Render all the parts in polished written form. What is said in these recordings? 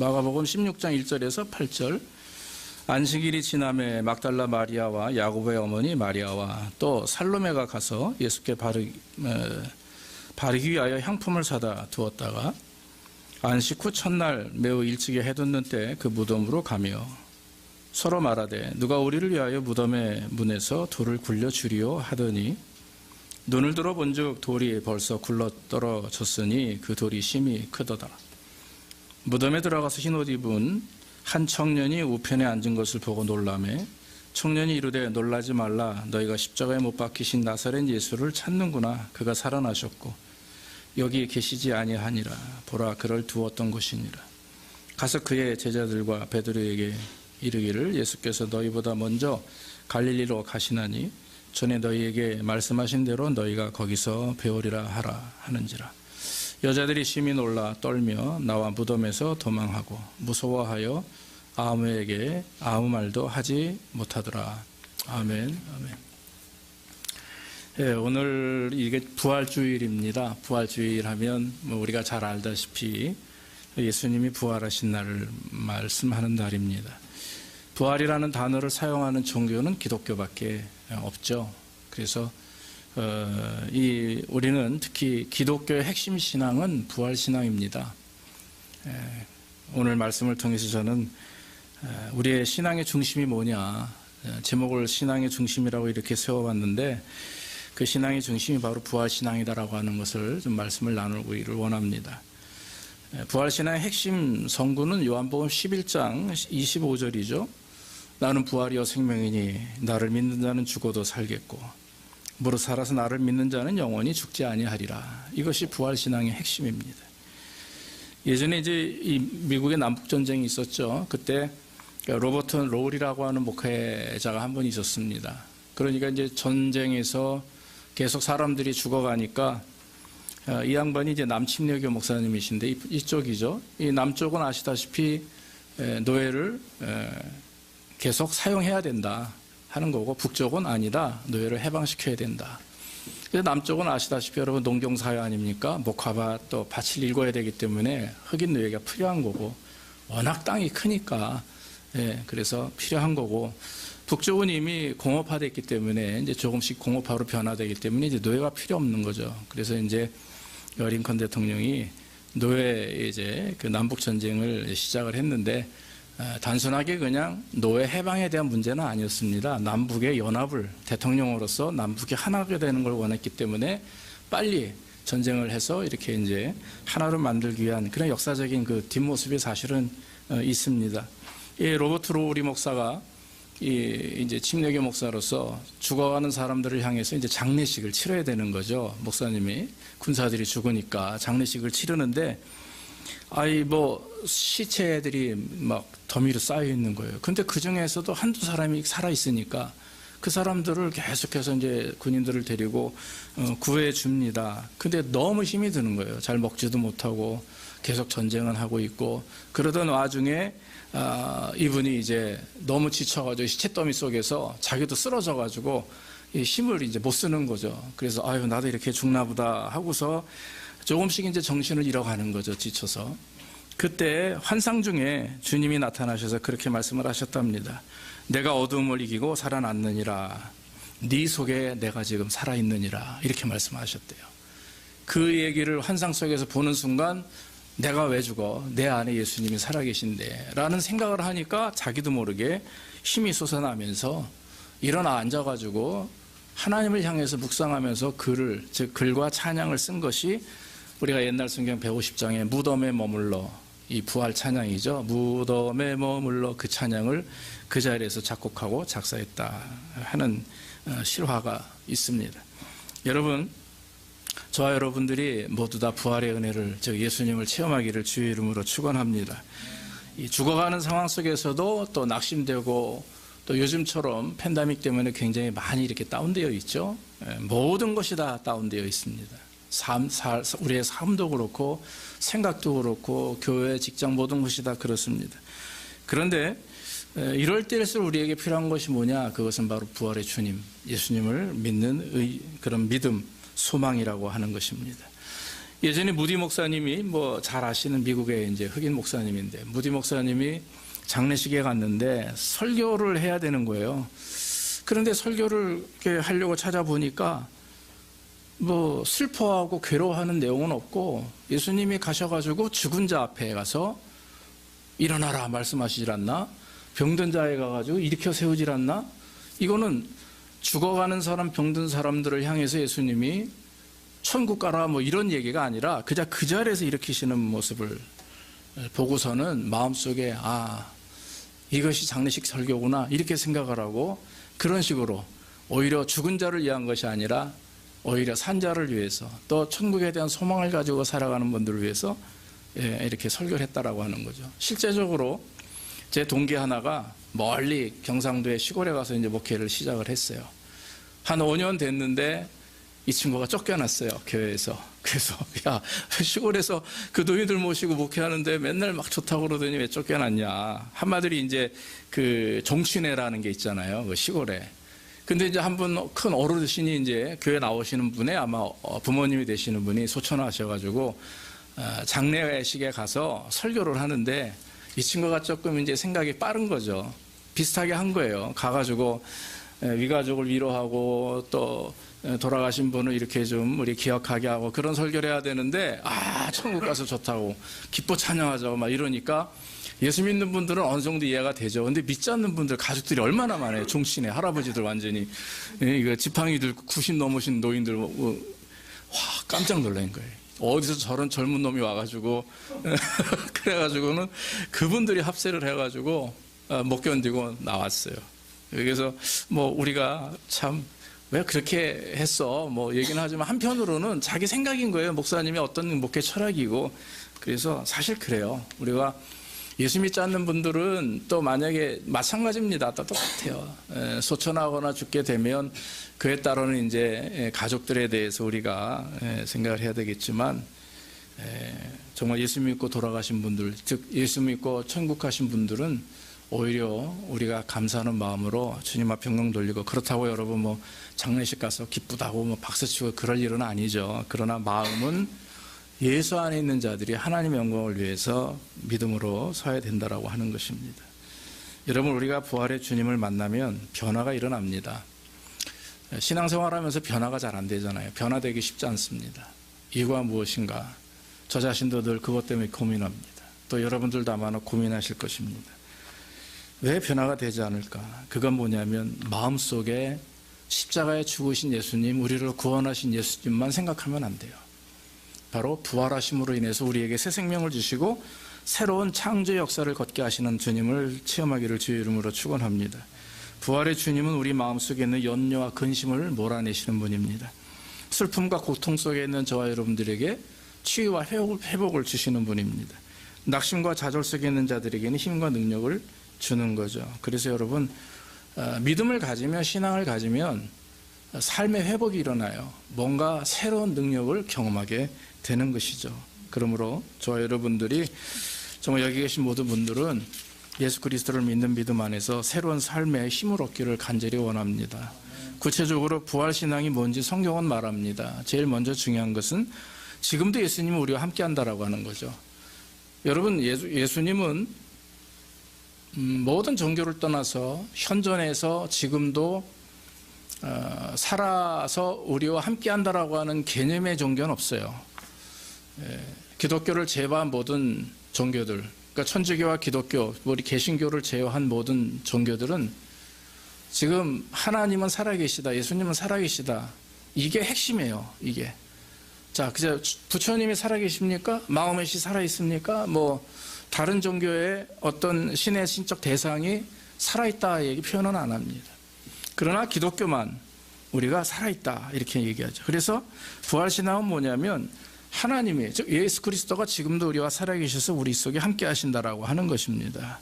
마가복음 16장 1절에서 8절. 안식일이 지남에 막달라 마리아와 야고보의 어머니 마리아와 또 살로메가 가서 예수께 바르기 위하여 향품을 사다 두었다가 안식 후 첫날 매우 일찍이 해돋는 때 그 무덤으로 가며 서로 말하되 누가 우리를 위하여 무덤의 문에서 돌을 굴려 주리오 하더니 눈을 들어 본즉 돌이 벌써 굴러 떨어졌으니 그 돌이 심히 크도다. 무덤에 들어가서 흰옷 입은 한 청년이 우편에 앉은 것을 보고 놀라매 청년이 이르되 놀라지 말라. 너희가 십자가에 못 박히신 나사렛 예수를 찾는구나. 그가 살아나셨고 여기 계시지 아니하니라. 보라 그를 두었던 곳이니라. 가서 그의 제자들과 베드로에게 이르기를 예수께서 너희보다 먼저 갈릴리로 가시나니 전에 너희에게 말씀하신 대로 너희가 거기서 배우리라 하라 하는지라. 여자들이 심히 놀라 떨며 나와 무덤에서 도망하고 무서워하여 아무에게 아무 말도 하지 못하더라. 아멘. 아멘. 예, 오늘 이게 부활주일입니다. 부활주일 하면 우리가 잘 알다시피 예수님이 부활하신 날을 말씀하는 날입니다. 부활이라는 단어를 사용하는 종교는 기독교밖에 없죠. 그래서 우리는 특히 기독교의 핵심 신앙은 부활 신앙입니다. 오늘 말씀을 통해서 저는 우리의 신앙의 중심이 뭐냐, 제목을 신앙의 중심이라고 이렇게 세워봤는데 그 신앙의 중심이 바로 부활 신앙이다라고 하는 것을 좀 말씀을 나누기를 원합니다. 부활 신앙의 핵심 성구는 요한복음 11장 25절이죠. 나는 부활이요 생명이니 나를 믿는 자는 죽어도 살겠고 무릇 살아서 나를 믿는 자는 영원히 죽지 아니하리라. 이것이 부활 신앙의 핵심입니다. 예전에 이제 이 미국의 남북 전쟁이 있었죠. 그때 로버트 로울이라고 하는 목회자가 한 분 있었습니다. 그러니까 이제 전쟁에서 계속 사람들이 죽어가니까 이 양반이 이제 남침례교 목사님이신데 이쪽이죠. 이 남쪽은 아시다시피 노예를 계속 사용해야 된다 하는 거고 북쪽은 아니다. 노예를 해방시켜야 된다. 그래서 남쪽은 아시다시피 여러분 농경사회 아닙니까? 목화밭 또 밭을 일궈야 되기 때문에 흑인 노예가 필요한 거고 워낙 땅이 크니까 그래서 필요한 거고 북쪽은 이미 공업화됐기 때문에 이제 조금씩 공업화로 변화되기 때문에 이제 노예가 필요 없는 거죠. 그래서 이제 링컨 대통령이 노예 이제 그 남북 전쟁을 시작을 했는데 단순하게 그냥 노예 해방에 대한 문제는 아니었습니다. 남북의 연합을 대통령으로서 남북이 하나가 되는 걸 원했기 때문에 빨리 전쟁을 해서 이렇게 이제 하나로 만들기 위한 그런 역사적인 그 뒷모습이 사실은 있습니다. 이 로버트 로우리 목사가 이제 침례교 목사로서 죽어가는 사람들을 향해서 이제 장례식을 치러야 되는 거죠. 목사님이 군사들이 죽으니까 장례식을 치르는데 시체들이 막 더미로 쌓여 있는 거예요. 근데 그 중에서도 한두 사람이 살아 있으니까 그 사람들을 계속해서 이제 군인들을 데리고 구해 줍니다. 근데 너무 힘이 드는 거예요. 잘 먹지도 못하고 계속 전쟁을 하고 있고 그러던 와중에 이분이 이제 너무 지쳐가지고 시체 더미 속에서 자기도 쓰러져가지고 이 힘을 이제 못 쓰는 거죠. 그래서 나도 이렇게 죽나 보다 하고서 조금씩 이제 정신을 잃어가는 거죠. 지쳐서. 그때 환상 중에 주님이 나타나셔서 그렇게 말씀을 하셨답니다. 내가 어두움을 이기고 살아났느니라. 네 속에 내가 지금 살아있느니라. 이렇게 말씀하셨대요. 그 얘기를 환상 속에서 보는 순간 내가 왜 죽어? 내 안에 예수님이 살아계신데 라는 생각을 하니까 자기도 모르게 힘이 솟아나면서 일어나 앉아가지고 하나님을 향해서 묵상하면서 글과 찬양을 쓴 것이 우리가 옛날 성경 150장에 무덤에 머물러 이 부활 찬양이죠. 무덤에 머물러 그 찬양을 그 자리에서 작곡하고 작사했다 하는 실화가 있습니다. 여러분, 저와 여러분들이 모두 다 부활의 은혜를 즉 예수님을 체험하기를 주의 이름으로 축원합니다. 이 죽어가는 상황 속에서도 또 낙심되고 또 요즘처럼 팬데믹 때문에 굉장히 많이 이렇게 다운되어 있죠. 모든 것이 다 다운되어 있습니다. 우리의 삶도 그렇고 생각도 그렇고 교회, 직장 모든 것이 다 그렇습니다. 그런데 이럴 때일수록 우리에게 필요한 것이 뭐냐? 그것은 바로 부활의 주님, 예수님을 믿는 그런 믿음, 소망이라고 하는 것입니다. 예전에 무디 목사님이 뭐 잘 아시는 미국의 이제 흑인 목사님인데 무디 목사님이 장례식에 갔는데 설교를 해야 되는 거예요. 그런데 설교를 이렇게 하려고 찾아보니까 뭐 슬퍼하고 괴로워하는 내용은 없고 예수님이 가셔가지고 죽은 자 앞에 가서 일어나라 말씀하시질 않나? 병든 자에 가가지고 일으켜 세우질 않나? 이거는 죽어가는 사람, 병든 사람들을 향해서 예수님이 천국 가라 뭐 이런 얘기가 아니라 그냥 그 자리에서 일으키시는 모습을 보고서는 마음속에 이것이 장례식 설교구나 이렇게 생각을 하고 그런 식으로 오히려 죽은 자를 위한 것이 아니라 오히려 산 자를 위해서 또 천국에 대한 소망을 가지고 살아가는 분들을 위해서 이렇게 설교를 했다라고 하는 거죠. 실제적으로 제 동기 하나가 멀리 경상도의 시골에 가서 이제 목회를 시작을 했어요. 한 5년 됐는데 이 친구가 쫓겨났어요, 교회에서. 그래서 시골에서 그 노인들 모시고 목회하는데 맨날 막 좋다고 그러더니 왜 쫓겨났냐. 한마디로 이제 그 종친회라는 게 있잖아요, 그 시골에. 근데 이제 한 분 큰 어르신이 이제 교회 나오시는 분의 아마 부모님이 되시는 분이 소천하셔가지고 장례식에 가서 설교를 하는데 이 친구가 조금 이제 생각이 빠른 거죠. 비슷하게 한 거예요. 가가지고 위가족을 위로하고 또 돌아가신 분을 이렇게 좀 우리 기억하게 하고 그런 설교를 해야 되는데 천국 가서 좋다고 기뻐 찬양하자고 막 이러니까 예수 믿는 분들은 어느 정도 이해가 되죠. 근데 믿지 않는 분들 가족들이 얼마나 많아요. 종친회 할아버지들 완전히 이거 지팡이 들고 90 넘으신 노인들 깜짝 놀란 거예요. 어디서 저런 젊은 놈이 와가지고 그래가지고는 그분들이 합세를 해가지고 못 견디고 나왔어요. 그래서 뭐 우리가 참 왜 그렇게 했어 뭐 얘기는 하지만 한편으로는 자기 생각인 거예요. 목사님이 어떤 목회 철학이고. 그래서 사실 그래요. 우리가 예수 믿지 않는 분들은 또 만약에 마찬가지입니다. 또 똑같아요. 소천하거나 죽게 되면 그에 따르는 이제 가족들에 대해서 우리가 생각을 해야 되겠지만 정말 예수 믿고 돌아가신 분들, 즉 예수 믿고 천국 가신 분들은 오히려 우리가 감사하는 마음으로 주님 앞에 영광 돌리고 그렇다고 여러분 뭐 장례식 가서 기쁘다고 뭐 박수치고 그럴 일은 아니죠. 그러나 마음은 예수 안에 있는 자들이 하나님의 영광을 위해서 믿음으로 서야 된다라고 하는 것입니다. 여러분 우리가 부활의 주님을 만나면 변화가 일어납니다. 신앙생활하면서 변화가 잘 안 되잖아요. 변화되기 쉽지 않습니다. 이유가 무엇인가? 저 자신도 늘 그것 때문에 고민합니다. 또 여러분들도 아마 고민하실 것입니다. 왜 변화가 되지 않을까? 그건 뭐냐면 마음속에 십자가에 죽으신 예수님, 우리를 구원하신 예수님만 생각하면 안 돼요. 바로 부활하심으로 인해서 우리에게 새 생명을 주시고 새로운 창조 역사를 걷게 하시는 주님을 체험하기를 주의 이름으로 축원합니다. 부활의 주님은 우리 마음속에 있는 염려와 근심을 몰아내시는 분입니다. 슬픔과 고통 속에 있는 저와 여러분들에게 치유와 회복을 주시는 분입니다. 낙심과 좌절 속에 있는 자들에게는 힘과 능력을 주는 거죠. 그래서 여러분 믿음을 가지면 신앙을 가지면 삶의 회복이 일어나요. 뭔가 새로운 능력을 경험하게 되는 것이죠. 그러므로 저와 여러분들이 정말 여기 계신 모든 분들은 예수 그리스도를 믿는 믿음 안에서 새로운 삶의 힘을 얻기를 간절히 원합니다. 구체적으로 부활신앙이 뭔지 성경은 말합니다. 제일 먼저 중요한 것은 지금도 예수님은 우리와 함께 한다라고 하는 거죠. 여러분 예수님은 모든 종교를 떠나서 현존해서 지금도 살아서 우리와 함께 한다라고 하는 개념의 종교는 없어요. 기독교를 제외한 모든 종교들, 그러니까 천주교와 기독교, 우리 개신교를 제외한 모든 종교들은 지금 하나님은 살아계시다, 예수님은 살아계시다. 이게 핵심이에요. 이게. 자, 그저 부처님이 살아계십니까? 마호멧이 살아있습니까? 뭐 다른 종교의 어떤 신의 신적 대상이 살아있다 얘기 표현은 안 합니다. 그러나 기독교만 우리가 살아있다 이렇게 얘기하죠. 그래서 부활신앙은 뭐냐면 하나님이 즉 예수 그리스도가 지금도 우리와 살아계셔서 우리 속에 함께 하신다라고 하는 것입니다.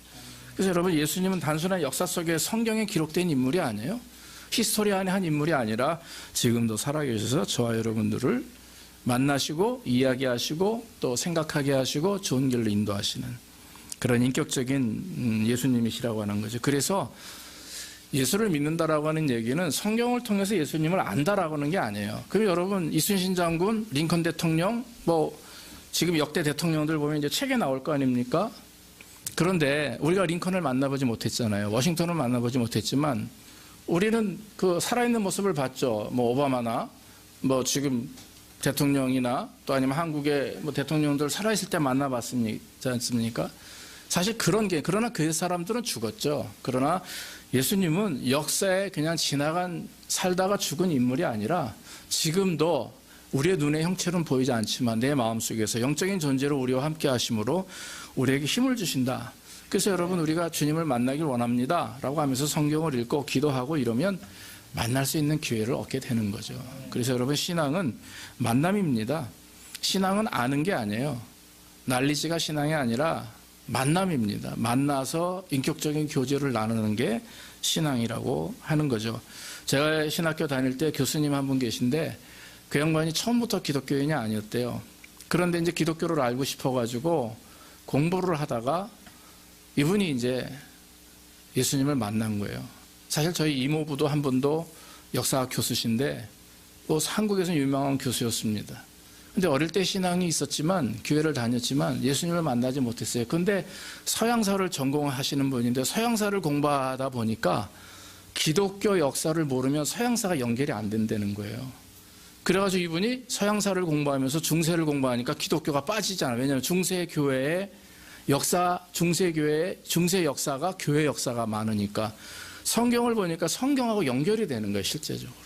그래서 여러분 예수님은 단순한 역사 속에 성경에 기록된 인물이 아니에요. 히스토리 안에 한 인물이 아니라 지금도 살아계셔서 저와 여러분들을 만나시고 이야기하시고 또 생각하게 하시고 좋은 길로 인도하시는 그런 인격적인 예수님이시라고 하는 거죠. 그래서 예수를 믿는다라고 하는 얘기는 성경을 통해서 예수님을 안다라고 하는 게 아니에요. 그럼 여러분 이순신 장군, 링컨 대통령, 지금 역대 대통령들 보면 이제 책에 나올 거 아닙니까? 그런데 우리가 링컨을 만나보지 못했잖아요. 워싱턴을 만나보지 못했지만 우리는 그 살아있는 모습을 봤죠. 오바마나 지금 대통령이나 또 아니면 한국의 대통령들 살아있을 때 만나봤지 않습니까? 사실 그러나 그 사람들은 죽었죠. 그러나 예수님은 역사에 그냥 살다가 죽은 인물이 아니라 지금도 우리의 눈에 형체로는 보이지 않지만 내 마음속에서 영적인 존재로 우리와 함께 하심으로 우리에게 힘을 주신다. 그래서 여러분 우리가 주님을 만나길 원합니다 라고 하면서 성경을 읽고 기도하고 이러면 만날 수 있는 기회를 얻게 되는 거죠. 그래서 여러분 신앙은 만남입니다. 신앙은 아는 게 아니에요. 난리지가 신앙이 아니라 만남입니다. 만나서 인격적인 교제를 나누는 게 신앙이라고 하는 거죠. 제가 신학교 다닐 때 교수님 한 분 계신데 그 양반이 처음부터 기독교인이 아니었대요. 그런데 이제 기독교를 알고 싶어가지고 공부를 하다가 이분이 이제 예수님을 만난 거예요. 사실 저희 이모부도 한 분도 역사학 교수신데 한국에서는 유명한 교수였습니다. 근데 어릴 때 신앙이 있었지만 교회를 다녔지만 예수님을 만나지 못했어요. 근데 서양사를 전공하시는 분인데 서양사를 공부하다 보니까 기독교 역사를 모르면 서양사가 연결이 안 된다는 거예요. 그래가지고 이분이 서양사를 공부하면서 중세를 공부하니까 기독교가 빠지잖아요. 왜냐하면 중세 역사가 교회 역사가 많으니까 성경을 보니까 성경하고 연결이 되는 거예요, 실제적으로.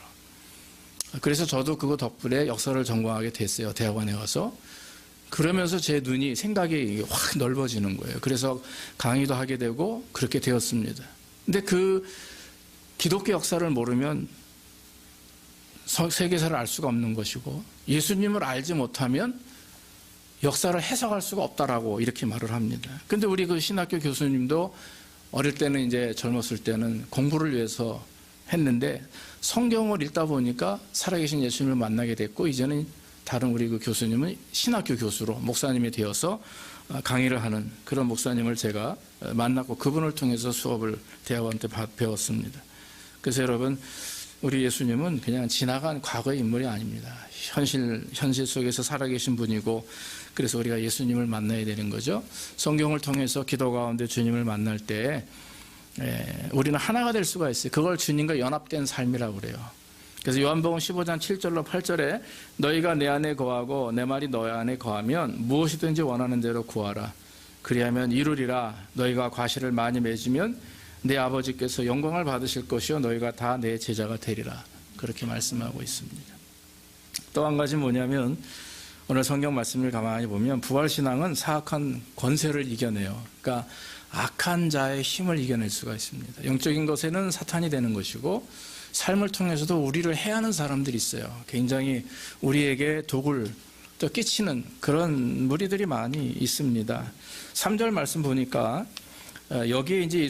그래서 저도 그거 덕분에 역사를 전공하게 됐어요, 대학원에 가서. 그러면서 제 생각이 확 넓어지는 거예요. 그래서 강의도 하게 되고 그렇게 되었습니다. 근데 그 기독교 역사를 모르면 세계사를 알 수가 없는 것이고 예수님을 알지 못하면 역사를 해석할 수가 없다라고 이렇게 말을 합니다. 근데 우리 그 신학교 교수님도 어릴 때는 이제 젊었을 때는 공부를 위해서 했는데 성경을 읽다 보니까 살아계신 예수님을 만나게 됐고 이제는 다른 우리 그 교수님은 신학교 교수로 목사님이 되어서 강의를 하는 그런 목사님을 제가 만났고 그분을 통해서 수업을 대학원 때 배웠습니다. 그래서 여러분 우리 예수님은 그냥 지나간 과거의 인물이 아닙니다. 현실 속에서 살아계신 분이고 그래서 우리가 예수님을 만나야 되는 거죠. 성경을 통해서 기도 가운데 주님을 만날 때 우리는 하나가 될 수가 있어요. 그걸 주님과 연합된 삶이라고 그래요. 그래서 요한복음 15장 7절로 8절에 너희가 내 안에 거하고 내 말이 너희 안에 거하면 무엇이든지 원하는 대로 구하라. 그리하면 이루리라. 너희가 과실을 많이 맺으면 내 아버지께서 영광을 받으실 것이요 너희가 다 내 제자가 되리라. 그렇게 말씀하고 있습니다. 또 한 가지 뭐냐면 오늘 성경 말씀을 가만히 보면 부활신앙은 사악한 권세를 이겨내요. 그러니까 악한 자의 힘을 이겨낼 수가 있습니다. 영적인 것에는 사탄이 되는 것이고 삶을 통해서도 우리를 해하는 사람들이 있어요. 굉장히 우리에게 독을 또 끼치는 그런 무리들이 많이 있습니다. 3절 말씀 보니까 여기에 이제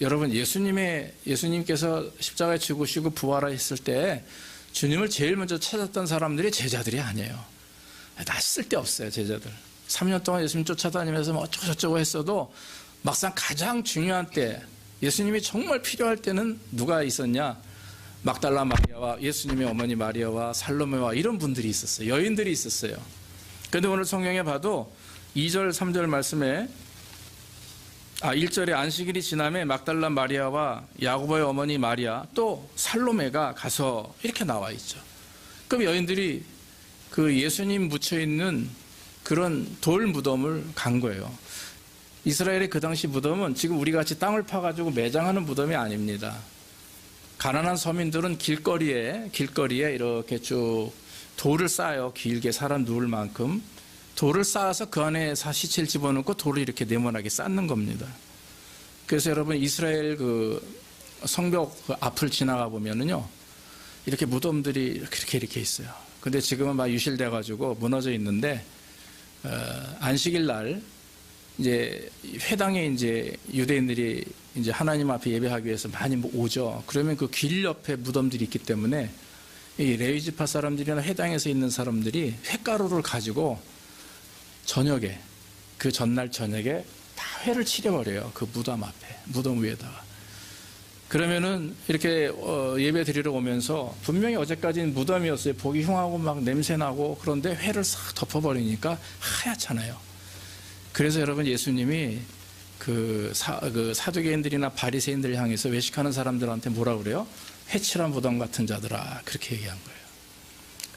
여러분 예수님께서 십자가에 죽으시고 부활하셨을 때 주님을 제일 먼저 찾았던 사람들이 제자들이 아니에요. 다 쓸데없어요, 제자들. 3년 동안 예수님 쫓아다니면서 어쩌고 저쩌고 했어도 막상 가장 중요한 때 예수님이 정말 필요할 때는 누가 있었냐? 막달라 마리아와 예수님의 어머니 마리아와 살로메와 이런 분들이 있었어요. 여인들이 있었어요. 그런데 오늘 성경에 봐도 2절 3절 말씀에 1절에 안식일이 지남에 막달라 마리아와 야고보의 어머니 마리아 또 살로메가 가서 이렇게 나와 있죠. 그럼 여인들이 그 예수님 묻혀있는 그런 돌 무덤을 간 거예요. 이스라엘의 그 당시 무덤은 지금 우리 같이 땅을 파가지고 매장하는 무덤이 아닙니다. 가난한 서민들은 길거리에 이렇게 쭉 돌을 쌓아요. 길게 사람 누울 만큼 돌을 쌓아서 그 안에 시체를 집어넣고 돌을 이렇게 네모나게 쌓는 겁니다. 그래서 여러분 이스라엘 그 성벽 그 앞을 지나가 보면은요 이렇게 무덤들이 이렇게 있어요. 근데 지금은 막 유실돼 가지고 무너져 있는데 안식일 날 이제 회당에 이제 유대인들이 이제 하나님 앞에 예배하기 위해서 많이 오죠. 그러면 그 길 옆에 무덤들이 있기 때문에 이 레위 지파 사람들이나 회당에서 있는 사람들이 횟가루를 가지고 저녁에 그 전날 저녁에 다 회를 치려버려요. 그 무덤 앞에 무덤 위에다가. 그러면은 이렇게 예배 드리러 오면서 분명히 어제까지는 무덤이었어요. 보기 흉하고 막 냄새 나고, 그런데 회를 싹 덮어버리니까 하얗잖아요. 그래서 여러분, 예수님이 그 사두개인들이나 바리새인들을 향해서 외식하는 사람들한테 뭐라 그래요? 회칠한 무덤 같은 자들아, 그렇게 얘기한 거예요.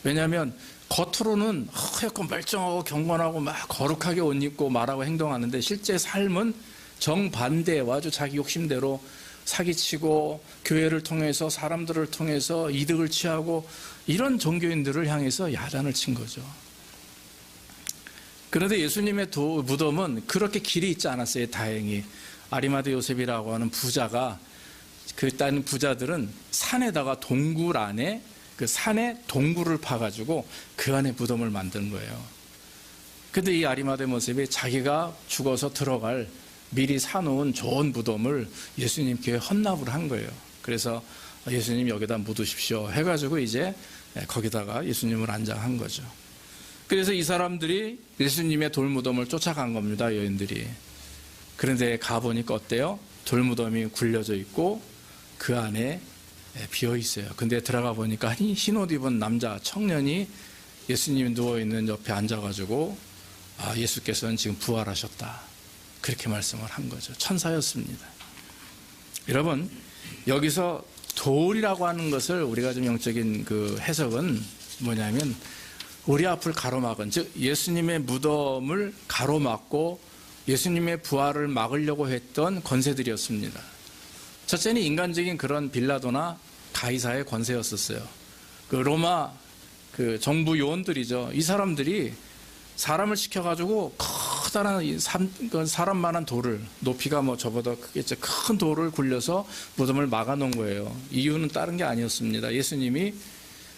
왜냐하면 겉으로는 하얗고 멀쩡하고 경건하고 막 거룩하게 옷 입고 말하고 행동하는데 실제 삶은 정반대와 아주 자기 욕심대로 사기치고 교회를 통해서 사람들을 통해서 이득을 취하고, 이런 종교인들을 향해서 야단을 친 거죠. 그런데 예수님의 무덤은 그렇게 길이 있지 않았어요. 다행히 아리마대 요셉이라고 하는 부자가, 그딴 부자들은 산에다가 동굴 안에, 그 산에 동굴을 파가지고 그 안에 무덤을 만든 거예요. 근데 이 아리마대 요셉이 자기가 죽어서 들어갈 미리 사놓은 좋은 무덤을 예수님께 헌납을 한 거예요. 그래서 예수님 여기다 묻으십시오 해가지고 이제 거기다가 예수님을 안장한 거죠. 그래서 이 사람들이 예수님의 돌무덤을 쫓아간 겁니다, 여인들이. 그런데 가보니까 어때요? 돌무덤이 굴려져 있고 그 안에 비어 있어요. 근데 들어가 보니까 흰 옷 입은 남자 청년이 예수님이 누워있는 옆에 앉아가지고, 아, 예수께서는 지금 부활하셨다, 그렇게 말씀을 한 거죠. 천사였습니다. 여러분, 여기서 돌이라고 하는 것을 우리가 좀 영적인 그 해석은 뭐냐면, 우리 앞을 가로막은, 즉 예수님의 무덤을 가로막고 예수님의 부활을 막으려고 했던 권세들이었습니다. 첫째는 인간적인 그런 빌라도나 가이사의 권세였었어요. 그 로마 그 정부 요원들이죠. 이 사람들이 사람을 시켜가지고 커다란 사람만한 돌을, 높이가 뭐 저보다 크겠죠, 큰 돌을 굴려서 무덤을 막아놓은 거예요. 이유는 다른 게 아니었습니다. 예수님이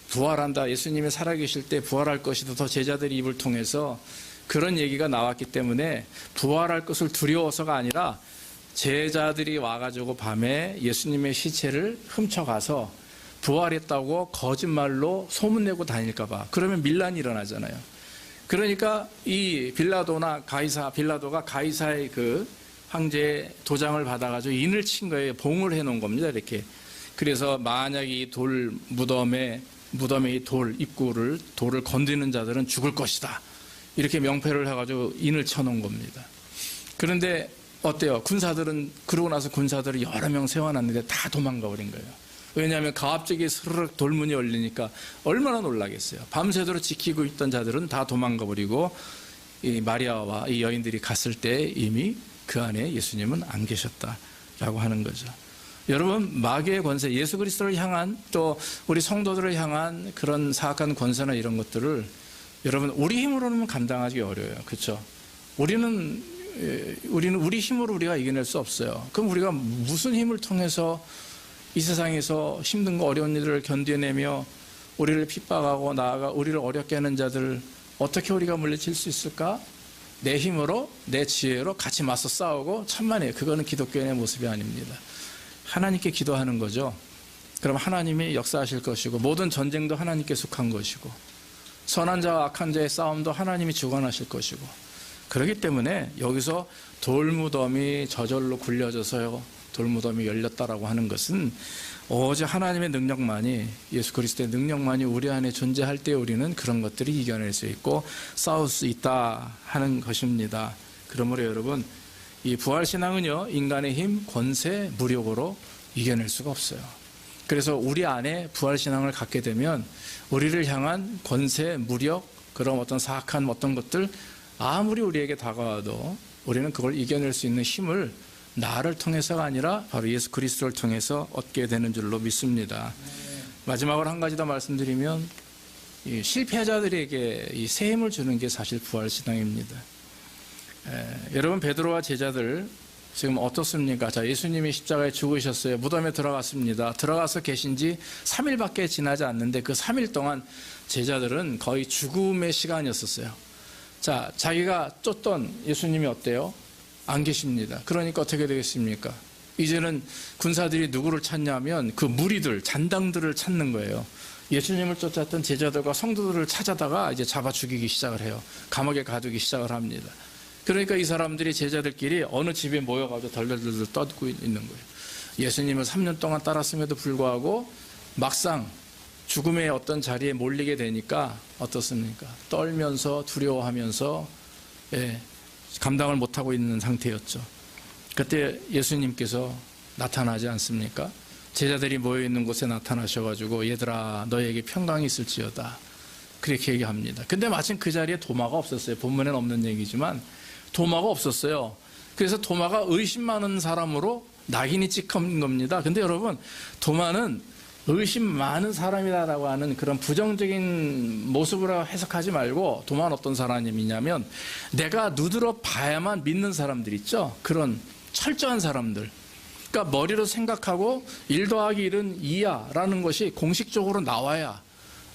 부활한다, 예수님이 살아계실 때 부활할 것이다, 더 제자들의 입을 통해서 그런 얘기가 나왔기 때문에 부활할 것을 두려워서가 아니라, 제자들이 와가지고 밤에 예수님의 시체를 훔쳐가서 부활했다고 거짓말로 소문내고 다닐까봐, 그러면 밀란이 일어나잖아요. 그러니까 이 빌라도가 가이사의 그 황제의 도장을 받아가지고 인을 친 거예요. 봉을 해놓은 겁니다, 이렇게. 그래서 만약 이 돌 무덤의 이 돌 입구를, 돌을 건드리는 자들은 죽을 것이다, 이렇게 명패를 해가지고 인을 쳐놓은 겁니다. 그런데 어때요? 그러고 나서 군사들을 여러 명 세워놨는데 다 도망가 버린 거예요. 왜냐하면 갑자기 스르륵 돌문이 열리니까 얼마나 놀라겠어요. 밤새도록 지키고 있던 자들은 다 도망가 버리고, 이 마리아와 이 여인들이 갔을 때 이미 그 안에 예수님은 안 계셨다라고 하는 거죠. 여러분, 마귀의 권세, 예수 그리스도를 향한, 또 우리 성도들을 향한 그런 사악한 권세나 이런 것들을 여러분, 우리 힘으로는 감당하기 어려워요. 그렇죠? 우리는 우리 힘으로 우리가 이겨낼 수 없어요. 그럼 우리가 무슨 힘을 통해서 이 세상에서 힘든 거, 어려운 일을 견뎌내며 우리를 핍박하고 나아가 우리를 어렵게 하는 자들 어떻게 우리가 물리칠 수 있을까? 내 힘으로, 내 지혜로 같이 맞서 싸우고, 천만에요. 그거는 기독교인의 모습이 아닙니다. 하나님께 기도하는 거죠. 그럼 하나님이 역사하실 것이고, 모든 전쟁도 하나님께 속한 것이고, 선한 자와 악한 자의 싸움도 하나님이 주관하실 것이고, 그렇기 때문에 여기서 돌무덤이 저절로 굴려져서요, 돌무덤이 열렸다라고 하는 것은 오직 하나님의 능력만이, 예수 그리스도의 능력만이 우리 안에 존재할 때 우리는 그런 것들을 이겨낼 수 있고 싸울 수 있다 하는 것입니다. 그러므로 여러분, 이 부활신앙은요, 인간의 힘, 권세, 무력으로 이겨낼 수가 없어요. 그래서 우리 안에 부활신앙을 갖게 되면 우리를 향한 권세, 무력, 그런 어떤 사악한 어떤 것들, 아무리 우리에게 다가와도 우리는 그걸 이겨낼 수 있는 힘을 나를 통해서가 아니라 바로 예수 그리스도를 통해서 얻게 되는 줄로 믿습니다. 마지막으로 한 가지 더 말씀드리면, 이 실패자들에게 이 새 힘을 주는 게 사실 부활신앙입니다. 여러분, 베드로와 제자들 지금 어떻습니까? 자, 예수님이 십자가에 죽으셨어요. 무덤에 들어갔습니다. 들어가서 계신 지 3일밖에 지나지 않는데 그 3일 동안 제자들은 거의 죽음의 시간이었었어요. 자, 자기가 쫓던 예수님이 어때요? 안 계십니다. 그러니까 어떻게 되겠습니까? 이제는 군사들이 누구를 찾냐면 그 무리들, 잔당들을 찾는 거예요. 예수님을 쫓았던 제자들과 성도들을 찾아다가 이제 잡아 죽이기 시작을 해요. 감옥에 가두기 시작을 합니다. 그러니까 이 사람들이, 제자들끼리 어느 집에 모여가지고 덜덜덜 떠들고 있는 거예요. 예수님을 3년 동안 따랐음에도 불구하고 막상 죽음의 어떤 자리에 몰리게 되니까 어떻습니까? 떨면서 두려워하면서 감당을 못하고 있는 상태였죠. 그때 예수님께서 나타나지 않습니까? 제자들이 모여있는 곳에 나타나셔가지고 얘들아 너에게 평강이 있을지어다 그렇게 얘기합니다. 근데 마침 그 자리에 도마가 없었어요. 본문에는 없는 얘기지만 도마가 없었어요. 그래서 도마가 의심 많은 사람으로 낙인이 찍힌 겁니다. 근데 여러분, 도마는 의심 많은 사람이다라고 하는 그런 부정적인 모습으로 해석하지 말고, 도마는 어떤 사람이냐면 내가 눈으로 봐야만 믿는 사람들 있죠. 그런 철저한 사람들. 그러니까 머리로 생각하고 1 더하기 1은 2야라는 것이 공식적으로 나와야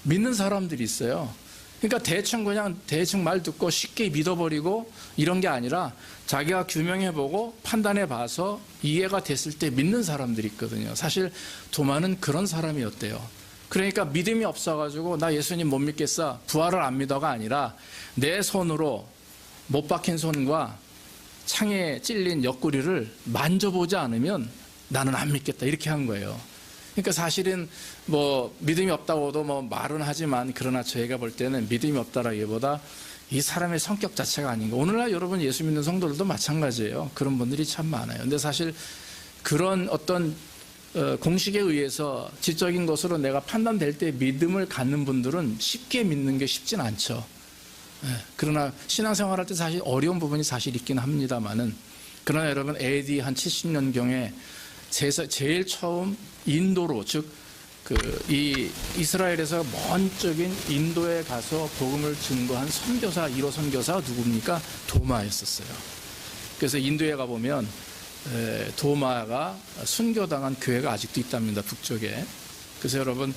믿는 사람들이 있어요. 그러니까 대충 말 듣고 쉽게 믿어버리고 이런 게 아니라 자기가 규명해보고 판단해봐서 이해가 됐을 때 믿는 사람들이 있거든요. 사실 도마는 그런 사람이었대요. 그러니까 믿음이 없어가지고 나 예수님 못 믿겠어, 부활을 안 믿어가 아니라 내 손으로 못 박힌 손과 창에 찔린 옆구리를 만져보지 않으면 나는 안 믿겠다 이렇게 한 거예요. 그러니까 사실은 뭐 믿음이 없다고도 뭐 말은 하지만, 그러나 저희가 볼 때는 믿음이 없다라기보다 이 사람의 성격 자체가 아닌가. 오늘날 여러분 예수 믿는 성도들도 마찬가지예요. 그런 분들이 참 많아요. 근데 사실 그런 어떤 공식에 의해서 지적인 것으로 내가 판단될 때 믿음을 갖는 분들은 쉽게 믿는 게 쉽진 않죠. 그러나 신앙생활할 때 사실 어려운 부분이 사실 있긴 합니다만은, 그러나 여러분 AD 한 70년경에 제일 처음 인도로, 즉 이 이스라엘에서 먼 쪽인 인도에 가서 복음을 증거한 선교사, 1호 선교사가 누굽니까? 도마였었어요. 그래서 인도에 가보면 도마가 순교당한 교회가 아직도 있답니다, 북쪽에. 그래서 여러분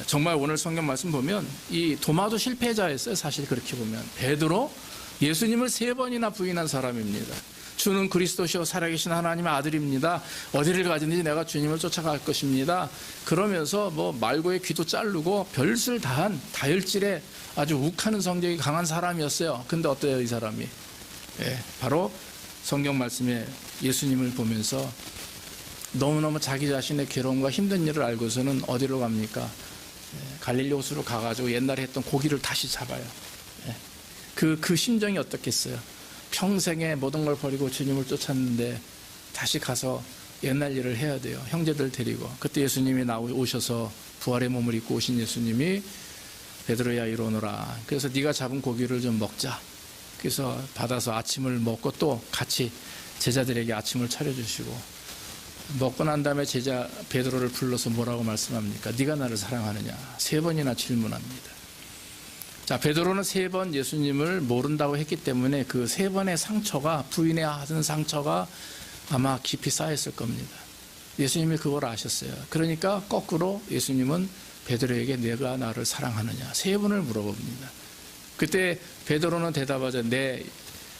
정말 오늘 성경 말씀 보면 이 도마도 실패자였어요. 사실 그렇게 보면 베드로 예수님을 3번이나 부인한 사람입니다. 주는 그리스도시요 살아계신 하나님의 아들입니다. 어디를 가든지 내가 주님을 쫓아갈 것입니다. 그러면서 뭐 말고의 귀도 자르고 별을 다한 다혈질에 아주 욱하는 성격이 강한 사람이었어요. 근데 어때요 이 사람이? 바로 성경 말씀에 예수님을 보면서 너무너무 자기 자신의 괴로움과 힘든 일을 알고서는 어디로 갑니까? 갈릴리 호수로 가가지고 옛날에 했던 고기를 다시 잡아요. 그 심정이 어떻겠어요? 평생에 모든 걸 버리고 주님을 쫓았는데 다시 가서 옛날 일을 해야 돼요. 형제들 데리고. 그때 예수님이 오셔서 부활의 몸을 입고 오신 예수님이 베드로야 이리 오너라. 그래서 네가 잡은 고기를 좀 먹자. 그래서 받아서 아침을 먹고 또 같이 제자들에게 아침을 차려주시고, 먹고 난 다음에 제자 베드로를 불러서 뭐라고 말씀합니까? 네가 나를 사랑하느냐? 3번이나 질문합니다. 자, 베드로는 3번 예수님을 모른다고 했기 때문에 그 3번의 상처가, 부인의 하던 상처가 아마 깊이 쌓였을 겁니다. 예수님이 그걸 아셨어요. 그러니까 거꾸로 예수님은 베드로에게 내가 나를 사랑하느냐 3번을 물어봅니다. 그때 베드로는 대답하자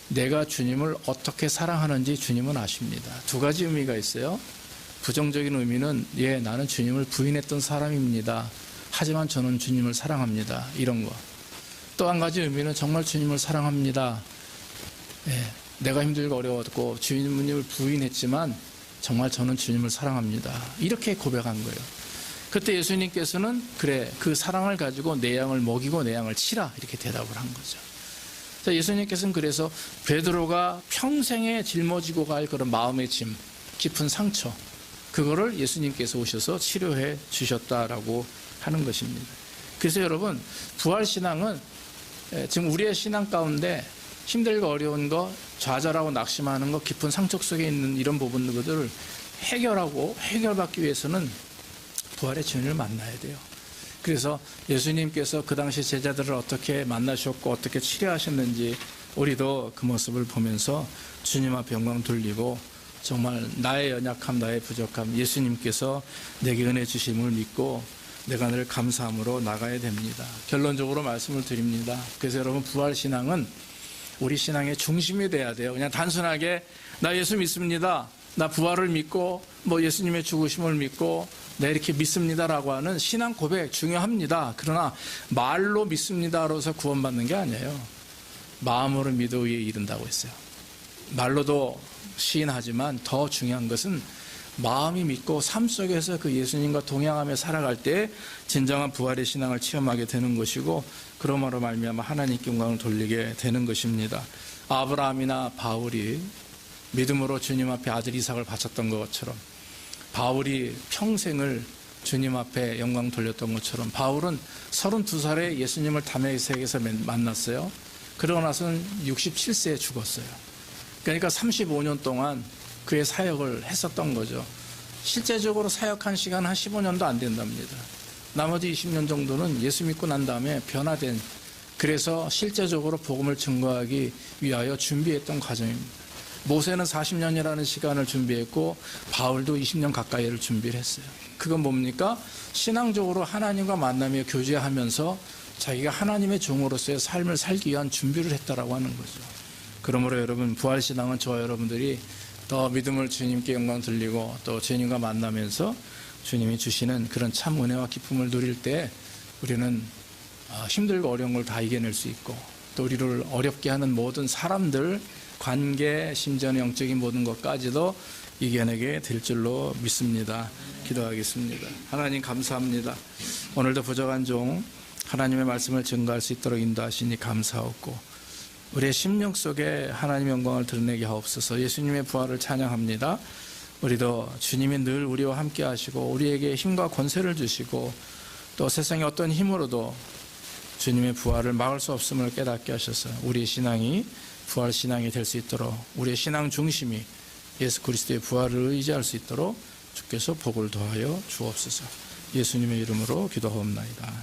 내가 주님을 어떻게 사랑하는지 주님은 아십니다. 2가지 의미가 있어요. 부정적인 의미는 나는 주님을 부인했던 사람입니다. 하지만 저는 주님을 사랑합니다. 이런 거. 또 한 가지 의미는 정말 주님을 사랑합니다. 내가 힘들고 어려웠고 주님을 부인했지만 정말 저는 주님을 사랑합니다. 이렇게 고백한 거예요. 그때 예수님께서는 그래, 그 사랑을 가지고 내 양을 먹이고 내 양을 치라 이렇게 대답을 한 거죠. 자, 예수님께서는 그래서 베드로가 평생에 짊어지고 갈 그런 마음의 짐, 깊은 상처, 그거를 예수님께서 오셔서 치료해 주셨다라고 하는 것입니다. 그래서 여러분, 부활신앙은 지금 우리의 신앙 가운데 힘들고 어려운 거, 좌절하고 낙심하는 거, 깊은 상처 속에 있는 이런 부분들을 해결받기 위해서는 부활의 주님을 만나야 돼요. 그래서 예수님께서 그 당시 제자들을 어떻게 만나셨고 어떻게 치료하셨는지 우리도 그 모습을 보면서 주님 앞에 영광 돌리고, 정말 나의 연약함, 나의 부족함, 예수님께서 내게 은혜 주심을 믿고 내가 늘 감사함으로 나가야 됩니다. 결론적으로 말씀을 드립니다. 그래서 여러분, 부활신앙은 우리 신앙의 중심이 돼야 돼요. 그냥 단순하게 나 예수 믿습니다, 나 부활을 믿고 뭐 예수님의 죽으심을 믿고 내 이렇게 믿습니다라고 하는 신앙 고백 중요합니다. 그러나 말로 믿습니다로서 구원받는 게 아니에요. 마음으로 믿어 위에 이른다고 했어요. 말로도 시인하지만 더 중요한 것은 마음이 믿고 삶 속에서 그 예수님과 동행하며 살아갈 때 진정한 부활의 신앙을 체험하게 되는 것이고, 그러므로 말미암아 하나님께 영광을 돌리게 되는 것입니다. 아브라함이나 바울이 믿음으로 주님 앞에 아들 이삭을 바쳤던 것처럼, 바울이 평생을 주님 앞에 영광 돌렸던 것처럼, 바울은 32살에 예수님을 다메섹에서 만났어요. 그러고 나서는 67세에 죽었어요. 그러니까 35년 동안 그의 사역을 했었던 거죠. 실제적으로 사역한 시간 한 15년도 안 된답니다. 나머지 20년 정도는 예수 믿고 난 다음에 변화된, 그래서 실제적으로 복음을 증거하기 위하여 준비했던 과정입니다. 모세는 40년이라는 시간을 준비했고 바울도 20년 가까이를 준비를 했어요. 그건 뭡니까? 신앙적으로 하나님과 만나며 교제하면서 자기가 하나님의 종으로서의 삶을 살기 위한 준비를 했다라고 하는 거죠. 그러므로 여러분, 부활신앙은 저와 여러분들이 더 믿음을 주님께 영광 돌리고 또 주님과 만나면서 주님이 주시는 그런 참 은혜와 기쁨을 누릴 때 우리는 힘들고 어려운 걸 다 이겨낼 수 있고, 또 우리를 어렵게 하는 모든 사람들, 관계, 심지어는 영적인 모든 것까지도 이겨내게 될 줄로 믿습니다. 기도하겠습니다. 하나님 감사합니다. 오늘도 부족한 종 하나님의 말씀을 증거할 수 있도록 인도하시니 감사하고, 우리의 심령 속에 하나님의 영광을 드러내게 하옵소서. 예수님의 부활을 찬양합니다. 우리도 주님이 늘 우리와 함께 하시고 우리에게 힘과 권세를 주시고 또 세상의 어떤 힘으로도 주님의 부활을 막을 수 없음을 깨닫게 하셔서 우리의 신앙이 부활 신앙이 될 수 있도록, 우리의 신앙 중심이 예수 그리스도의 부활을 의지할 수 있도록 주께서 복을 더하여 주옵소서. 예수님의 이름으로 기도하옵나이다.